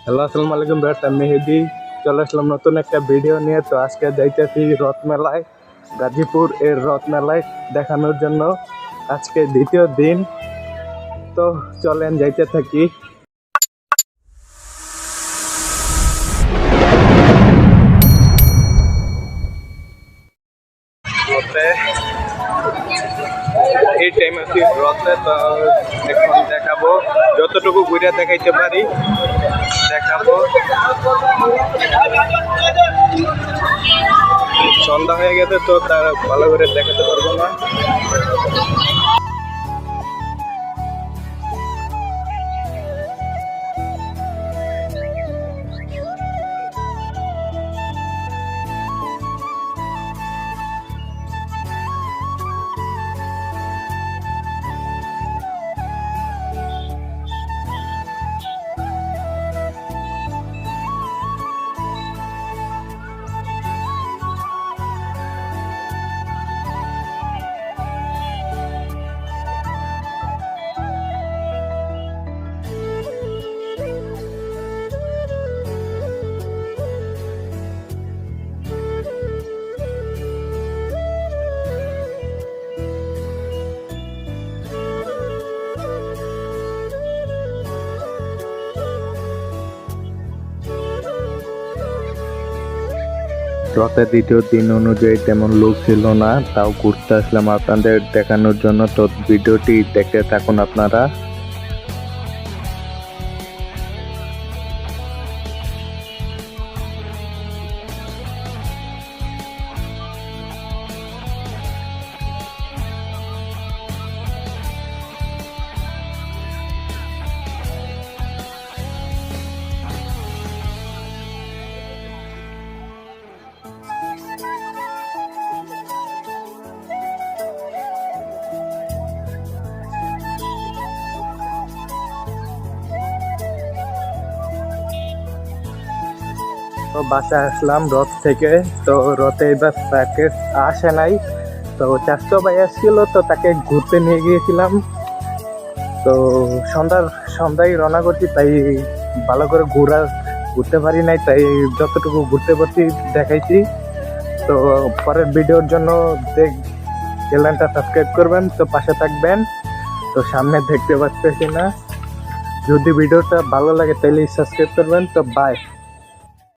Hello, আসসালামু আলাইকুম ব্রাট, আমি মেহেদি চলে আসলাম নতুন একটা ভিডিও নিয়ে। তো আজকে যাইতেছি রথ মেলায়, গাজীপুর এর রথ মেলায় দেখানোর জন্য। আজকে দ্বিতীয় দিন, তো চলেন যাইতে থাকি। রথে এই টাইম আছি রথে, তো এখন দেখাবো যতটুকু ঘুরে দেখাইতে পারি দেখাবো। সন্ধ্যা হয়ে গেছে তো তার ভালো করে দেখাতে পারবো না। রথের দ্বিতীয় দিন অনুযায়ী তেমন লোক ছিল না, তাও ঘুরতে আসলাম আপনাদের দেখানোর জন্য। তো ভিডিওটি দেখতে থাকুন আপনারা। তো বাসায় আসলাম রথ থেকে। তো রথে এবার প্যাকেজ আসে নাই, তো চাষতো ভাই আসছিল, তো তাকে ঘুরতে নিয়ে গিয়েছিলাম। তো সন্ধ্যায় রওনা করছি, তাই ভালো করে ঘুরতে পারি নাই, তাই যতটুকু ঘুরতে পারছি দেখাইছি। তো পরের ভিডিওর জন্য চ্যানেলটা সাবস্ক্রাইব করবেন, তো পাশে থাকবেন। তো সামনে দেখতে পাচ্ছি না, যদি ভিডিওটা ভালো লাগে তাহলে সাবস্ক্রাইব করবেন। তো বাই।